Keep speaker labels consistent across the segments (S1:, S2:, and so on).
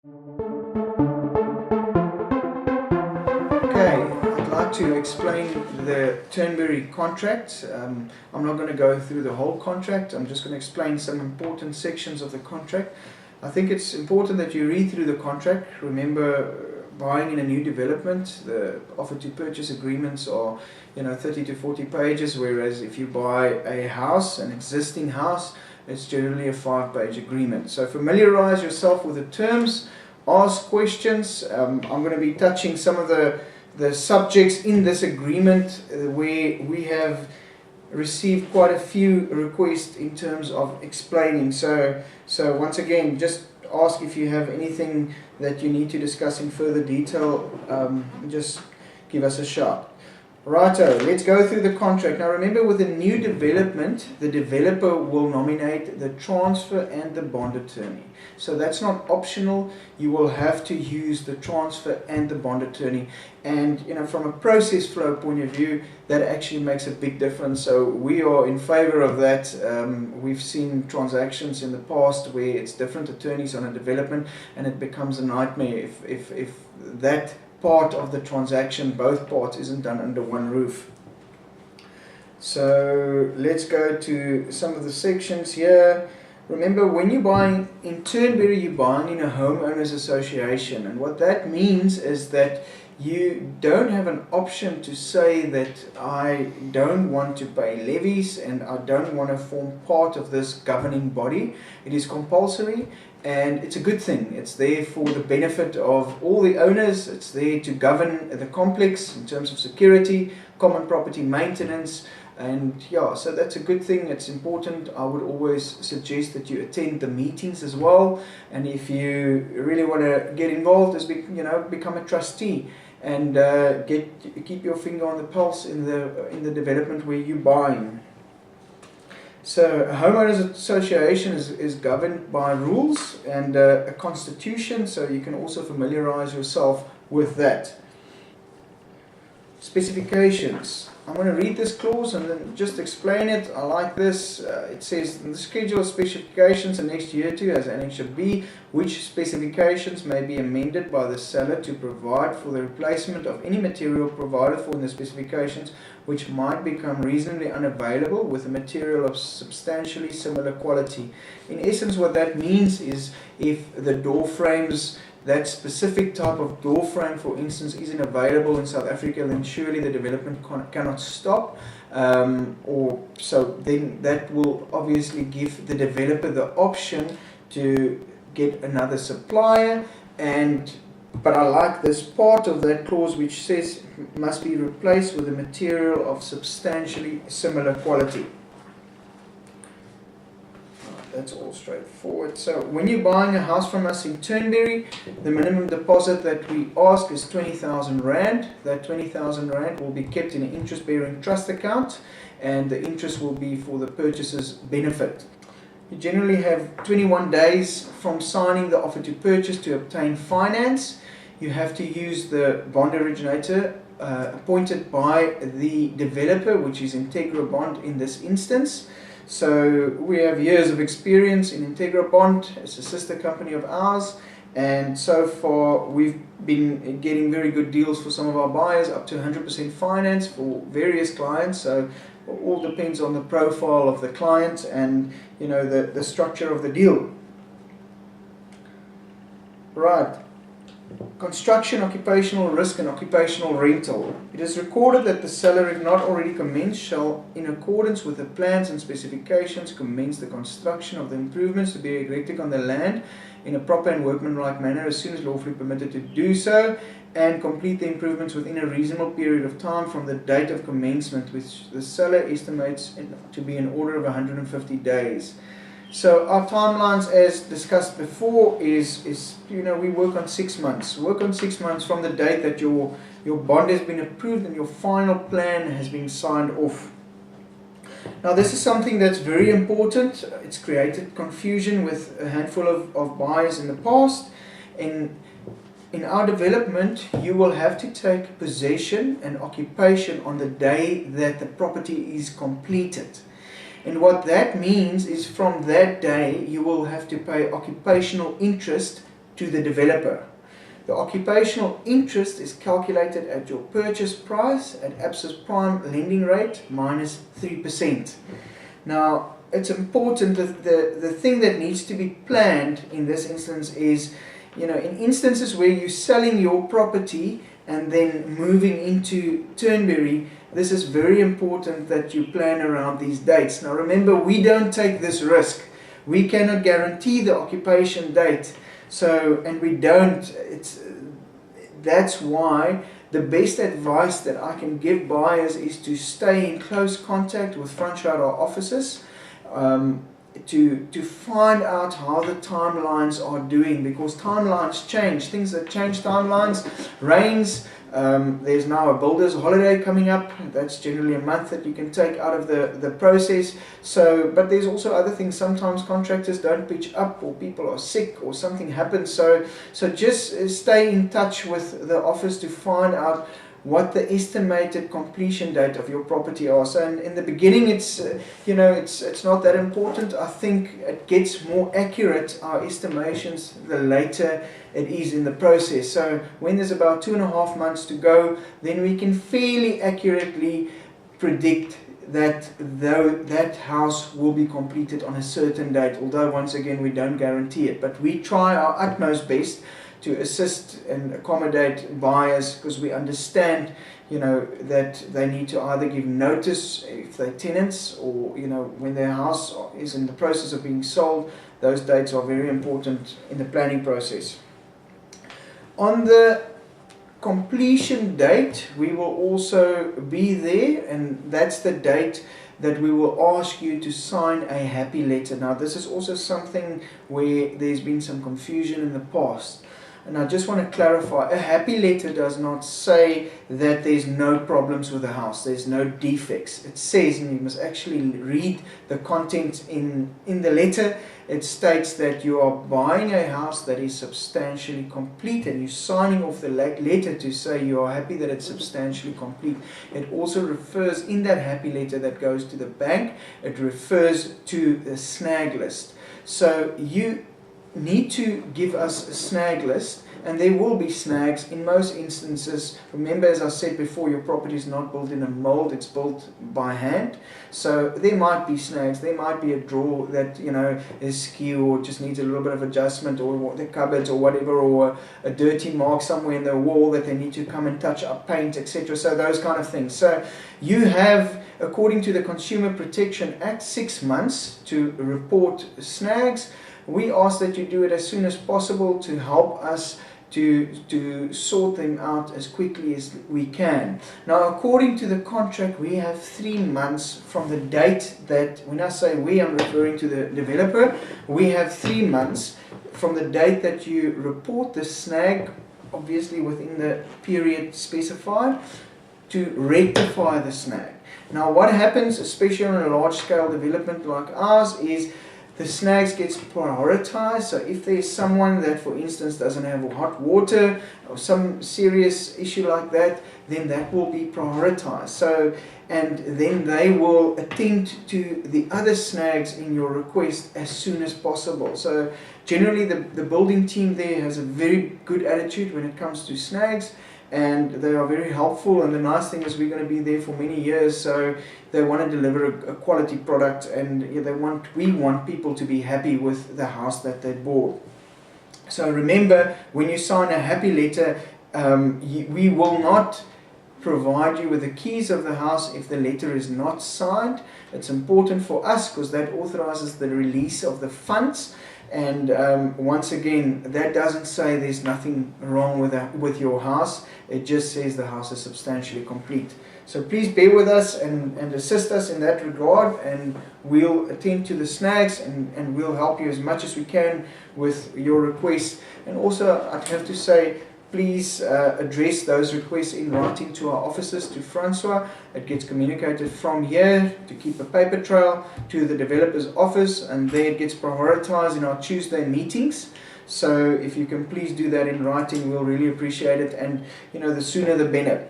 S1: Okay, I'd like to explain the Turnberry contract. I'm not going to go through the whole contract. I'm just going to explain some important sections of the contract. I think it's important that you read through the contract. Remember, buying in a new development, the offer to purchase agreements are 30 to 40 pages, whereas if you buy a house, an existing house, it's generally a 5-page agreement. So familiarize yourself with the terms, ask questions. I'm going to be touching some of the subjects in this agreement where we have received quite a few requests in terms of explaining. So once again, just ask if you have anything that you need to discuss in further detail. Just give us a shout. Righto, let's go through the contract. Now remember, with a new development, the developer will nominate the transfer and the bond attorney. So that's not optional. You will have to use the transfer and the bond attorney. And from a process flow point of view, that actually makes a big difference. So we are in favor of that. We've seen transactions in the past where it's different attorneys on a development, and it becomes a nightmare if that part of the transaction, both parts, isn't done under one roof. So let's go to some of the sections here. Remember, when you're buying in Turnberry, you're buying in a homeowners association, and what that means is that you don't have an option to say that I don't want to pay levies and I don't want to form part of this governing body. It is compulsory, and it's a good thing. It's there for the benefit of all the owners. It's there to govern the complex in terms of security, common property maintenance, and so that's a good thing. It's important. I would always suggest that you attend the meetings as well, and if you really want to get involved, become a trustee and keep your finger on the pulse in the development where you're buying. So a homeowners association is governed by rules and a constitution, so you can also familiarize yourself with that. Specifications. I'm going to read this clause and then just explain it. I like this. It says, the schedule of specifications annexed hereto as Annexure B, which specifications may be amended by the seller to provide for the replacement of any material provided for in the specifications which might become reasonably unavailable with a material of substantially similar quality. In essence, what that means is if the door frames, that specific type of door frame, for instance, isn't available in South Africa, then surely the development cannot stop. So then that will obviously give the developer the option to get another supplier. But I like this part of that clause which says it must be replaced with a material of substantially similar quality. That's all straightforward. So when you're buying a house from us in Turnberry, the minimum deposit that we ask is 20,000 Rand. That 20,000 Rand will be kept in an interest-bearing trust account, and the interest will be for the purchaser's benefit. You generally have 21 days from signing the offer to purchase to obtain finance. You have to use the bond originator appointed by the developer, which is Integra Bond in this instance. So we have years of experience in Integra Bond. It's a sister company of ours, and so far we've been getting very good deals for some of our buyers, up to 100% finance for various clients. So it all depends on the profile of the client and the structure of the deal. Right. Construction, occupational risk and occupational rental. It is recorded that the seller, if not already commenced, shall, in accordance with the plans and specifications, commence the construction of the improvements to be erected on the land in a proper and workmanlike manner as soon as lawfully permitted to do so, and complete the improvements within a reasonable period of time from the date of commencement, which the seller estimates to be in order of 150 days. So our timelines, as discussed before, is we work on 6 months. Work on 6 months from the date that your bond has been approved and your final plan has been signed off. Now this is something that's very important. It's created confusion with a handful of buyers in the past. In our development, you will have to take possession and occupation on the day that the property is completed. And what that means is from that day you will have to pay occupational interest to the developer. The occupational interest is calculated at your purchase price at ABSA's prime lending rate minus 3%. Now, it's important that the thing that needs to be planned in this instance is, in instances where you're selling your property and then moving into Turnberry, this is very important that you plan around these dates. Now remember, we don't take this risk. We cannot guarantee the occupation date. And we don't, that's why the best advice that I can give buyers is to stay in close contact with front radar officers to find out how the timelines are doing, because timelines change. Things that change timelines, rains, there's now a builder's holiday coming up. That's generally a month that you can take out of the process. But there's also other things. Sometimes contractors don't pitch up, or people are sick, or something happens. So just stay in touch with the office to find out what the estimated completion date of your property are. So in the beginning, it's not that important. I think it gets more accurate, our estimations, the later it is in the process. So when there's about 2.5 months to go, then we can fairly accurately predict that that house will be completed on a certain date, although once again we don't guarantee it, but we try our utmost best to assist and accommodate buyers, because we understand that they need to either give notice if they're tenants, or when their house is in the process of being sold. Those dates are very important in the planning process. On the completion date, we will also be there, and that's the date that we will ask you to sign a happy letter. Now this is also something where there's been some confusion in the past. And I just want to clarify, a happy letter does not say that there's no problems with the house, there's no defects. It says, and you must actually read the content in the letter, it states that you are buying a house that is substantially complete, and you're signing off the letter to say you are happy that it's substantially complete. It also refers, in that happy letter that goes to the bank, it refers to the snag list. So you need to give us a snag list, and there will be snags in most instances. Remember, as I said before, your property is not built in a mold, it's built by hand. So there might be snags, there might be a drawer that is skew or just needs a little bit of adjustment, or the cupboards or whatever, or a dirty mark somewhere in the wall that they need to come and touch up, paint, etc. So those kind of things. So you have, according to the Consumer Protection Act, 6 months to report snags. We ask that you do it as soon as possible to help us to sort them out as quickly as we can. Now, according to the contract, we have 3 months from the date that, when I say we, I'm referring to the developer, we have 3 months from the date that you report the snag, obviously within the period specified, to rectify the snag. Now, what happens, especially on a large-scale development like ours, is the snags gets prioritized. So if there's someone that, for instance, doesn't have hot water or some serious issue like that, then that will be prioritized. And then they will attend to the other snags in your request as soon as possible. So generally the building team there has a very good attitude when it comes to snags, and they are very helpful. And the nice thing is we're going to be there for many years, so they want to deliver a quality product, and we want people to be happy with the house that they bought. So remember, when you sign a happy letter, we will not provide you with the keys of the house if the letter is not signed. It's important for us because that authorizes the release of the funds. And once again, that doesn't say there's nothing wrong with your house. It just says the house is substantially complete. So please bear with us and assist us in that regard, and we'll attend to the snags, and we'll help you as much as we can with your requests. And also, I'd have to say, please address those requests in writing to our officers, to Francois. It gets communicated from here to keep a paper trail to the developer's office, and there it gets prioritized in our Tuesday meetings. So if you can please do that in writing, we'll really appreciate it, and the sooner the better.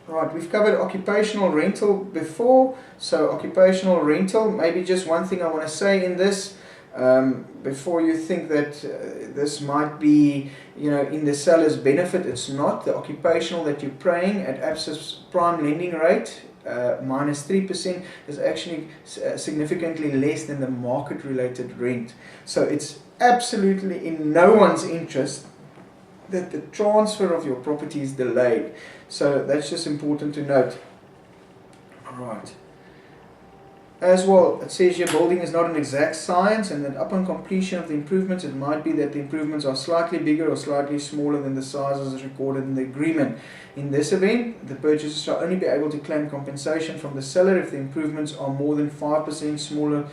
S1: Right, we've covered occupational rental before. So occupational rental, maybe just one thing I want to say in this. Before you think that this might be, in the seller's benefit, it's not. The occupational that you're paying at ABSA's prime lending rate, minus 3%, is actually significantly less than the market-related rent. So it's absolutely in no one's interest that the transfer of your property is delayed. So that's just important to note. Alright. As well, it says your building is not an exact science, and that upon completion of the improvements, it might be that the improvements are slightly bigger or slightly smaller than the sizes as recorded in the agreement. In this event, the purchaser shall only be able to claim compensation from the seller if the improvements are more than 5% smaller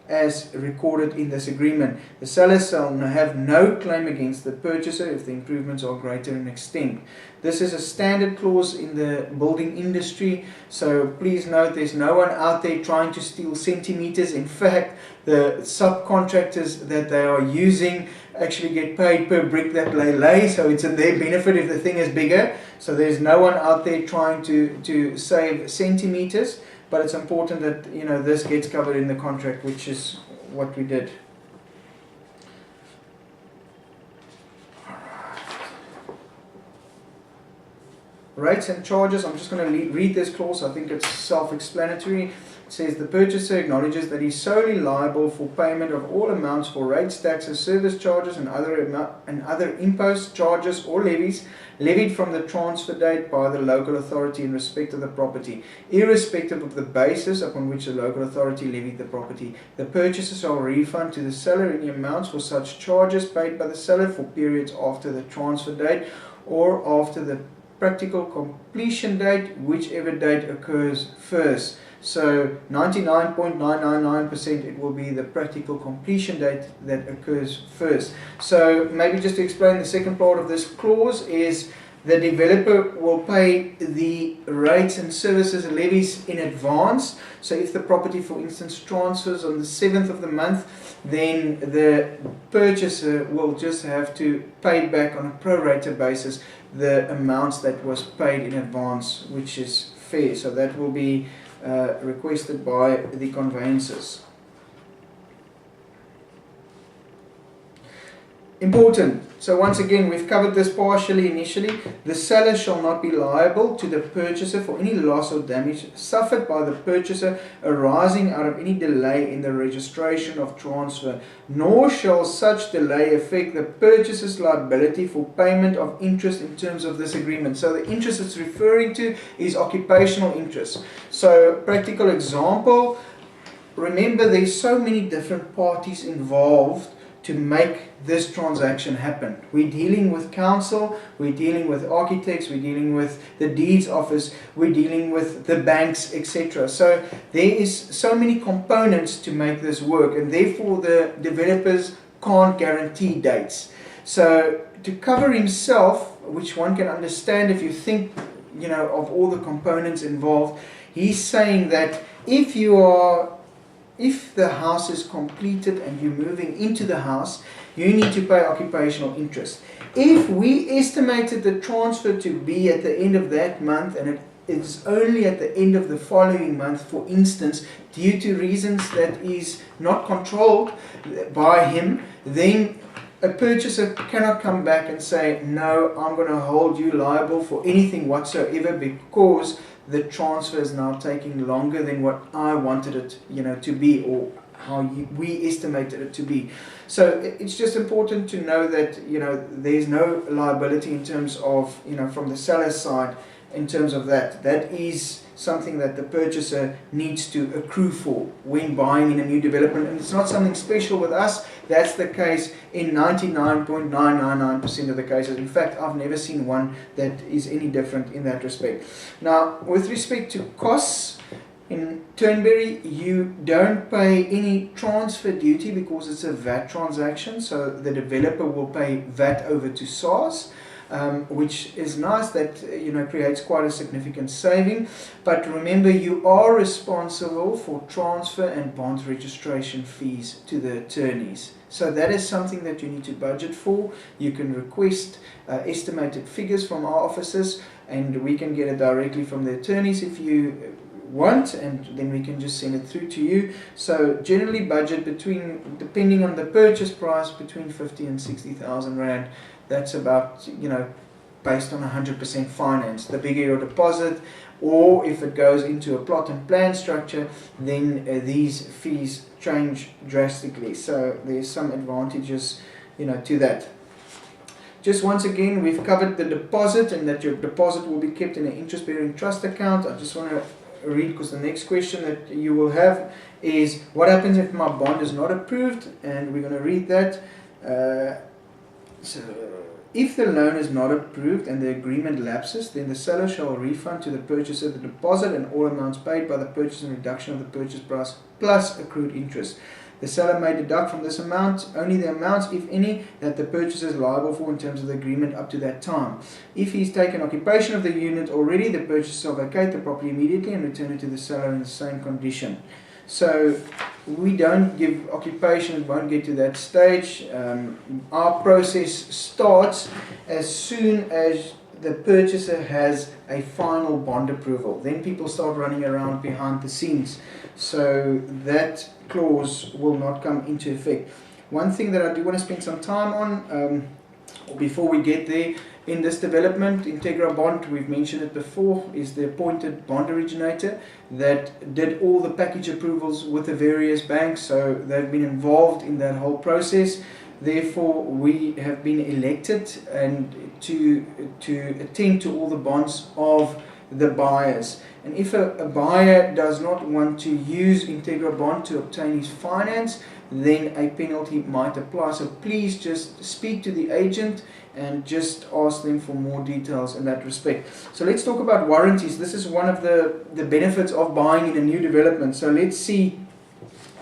S1: as recorded in this agreement. The seller shall have no claim against the purchaser if the improvements are greater in extent. This is a standard clause in the building industry, so please note there's no one out there trying to steal centimeters. In fact, the subcontractors that they are using actually get paid per brick that they lay, so it's in their benefit if the thing is bigger. So there's no one out there trying to save centimeters. But it's important that this gets covered in the contract, which is what we did. Rates and charges. I'm just going to read this clause. I think it's self-explanatory. It says the purchaser acknowledges that he is solely liable for payment of all amounts for rates, taxes, service charges, and other imposts, charges, or levies levied from the transfer date by the local authority in respect of the property, irrespective of the basis upon which the local authority levied the property. The purchaser shall refund to the seller any amounts for such charges paid by the seller for periods after the transfer date or after the practical completion date, whichever date occurs first. So 99.999% it will be the practical completion date that occurs first. So maybe just to explain, the second part of this clause is the developer will pay the rates and services and levies in advance. So if the property, for instance, transfers on the 7th of the month, then the purchaser will just have to pay back on a pro rata basis the amounts that was paid in advance, which is fair. So that will be requested by the conveyancers. Important. So once again, we've covered this partially initially. The seller shall not be liable to the purchaser for any loss or damage suffered by the purchaser arising out of any delay in the registration of transfer, nor shall such delay affect the purchaser's liability for payment of interest in terms of this agreement. So the interest it's referring to is occupational interest. So practical example, remember there's so many different parties involved to make this transaction happen. We're dealing with council, we're dealing with architects, we're dealing with the deeds office, we're dealing with the banks, etc. So there is so many components to make this work, and therefore the developers can't guarantee dates. So to cover himself, which one can understand if you think of all the components involved, he's saying that if the house is completed and you're moving into the house, you need to pay occupational interest. If we estimated the transfer to be at the end of that month and it's only at the end of the following month, for instance, due to reasons that is not controlled by him, then a purchaser cannot come back and say, no, I'm going to hold you liable for anything whatsoever because the transfer is now taking longer than what I wanted it, to be, or how we estimated it to be. So it's just important to know that, there's no liability in terms of, from the seller's side, in terms of that. That is something that the purchaser needs to accrue for when buying in a new development. And it's not something special with us. That's the case in 99.999% of the cases. In fact, I've never seen one that is any different in that respect. Now, with respect to costs, in Turnberry, you don't pay any transfer duty because it's a VAT transaction. So the developer will pay VAT over to SARS. Which is nice. That creates quite a significant saving. But remember, you are responsible for transfer and bond registration fees to the attorneys. So that is something that you need to budget for. You can request estimated figures from our offices, and we can get it directly from the attorneys if you want, and then we can just send it through to you. So generally budget between, depending on the purchase price, between 50 and 60,000 Rand. That's about, based on 100% finance. The bigger your deposit, or if it goes into a plot and plan structure, then these fees change drastically. So there's some advantages, to that. Just once again, we've covered the deposit, and that your deposit will be kept in an interest-bearing trust account. I just want to read, because the next question that you will have is, what happens if my bond is not approved? And we're going to read that. So, if the loan is not approved and the agreement lapses, then the seller shall refund to the purchaser the deposit and all amounts paid by the purchaser in reduction of the purchase price plus accrued interest. The seller may deduct from this amount only the amounts, if any, that the purchaser is liable for in terms of the agreement up to that time. If he's taken occupation of the unit already, the purchaser shall vacate the property immediately and return it to the seller in the same condition. So we don't give occupation, won't get to that stage. Our process starts as soon as the purchaser has a final bond approval. Then people start running around behind the scenes. So that clause will not come into effect. One thing that I do want to spend some time on before we get there, in this development, Integra Bond, we've mentioned it before, is the appointed bond originator that did all the package approvals with the various banks. So they've been involved in that whole process. Therefore, we have been elected and to attend to all the bonds of the buyers. And if a buyer does not want to use Integra Bond to obtain his finance, then a penalty might apply. So please just speak to the agent and just ask them for more details in that respect. So let's talk about warranties. This is one of the benefits of buying in a new development. So let's see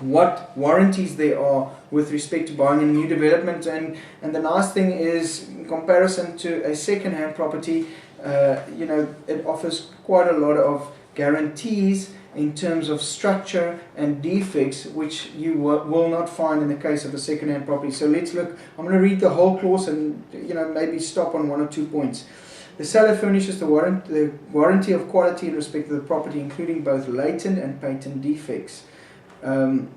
S1: what warranties there are with respect to buying a new development. And the nice thing is, in comparison to a second-hand property, it offers quite a lot of guarantees in terms of structure and defects, which you will not find in the case of a second-hand property. So let's look. I'm going to read the whole clause and maybe stop on 1 or 2 points. The seller furnishes the warranty of quality in respect to the property, including both latent and patent defects. It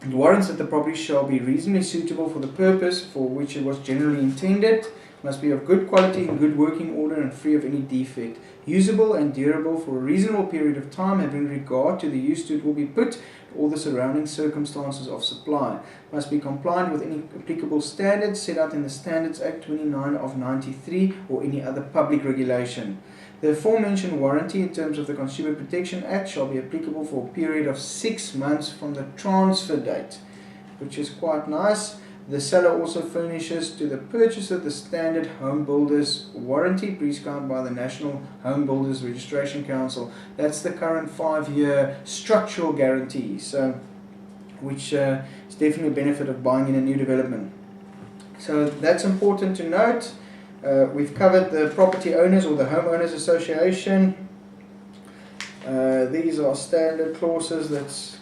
S1: warrants that the property shall be reasonably suitable for the purpose for which it was generally intended, must be of good quality, in good working order, and free of any defect, usable and durable for a reasonable period of time, having regard to the use to it will be put, to all the surrounding circumstances of supply, must be compliant with any applicable standards set out in the Standards Act 29 of 93 or any other public regulation. The aforementioned warranty in terms of the Consumer Protection Act shall be applicable for a period of 6 months from the transfer date, which is quite nice. The seller also furnishes to the purchaser the standard home builders warranty prescribed by the National Home Builders Registration Council. That's the current 5-year structural guarantee, so which is definitely a benefit of buying in a new development. So that's important to note. We've covered the property owners or the homeowners association. These are standard clauses. That's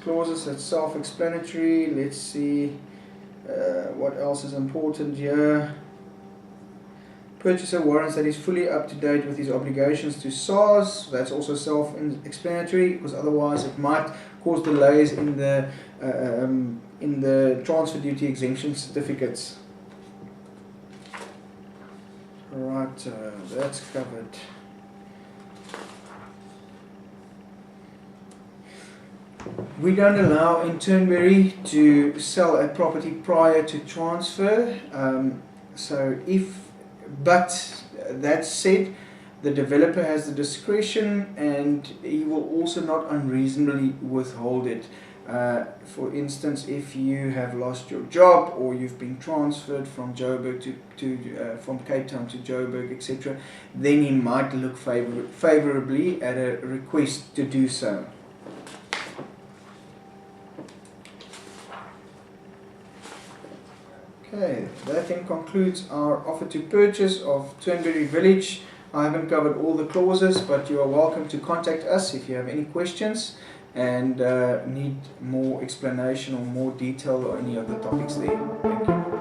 S1: self-explanatory. Let's see. What else is important here? Purchaser warrants that he's fully up to date with his obligations to SARS. That's also self-explanatory, because otherwise it might cause delays in the transfer duty exemption certificates. Right, that's covered. We don't allow in Turnberry to sell a property prior to transfer. But that said, the developer has the discretion, and he will also not unreasonably withhold it. For instance, if you have lost your job or you've been transferred from Joburg from Cape Town to Joburg, etc., then he might look favorably at a request to do so. Okay, that then concludes our offer to purchase of Turnberry Village. I haven't covered all the clauses, but you are welcome to contact us if you have any questions and need more explanation or more detail or any of the topics there. Thank you.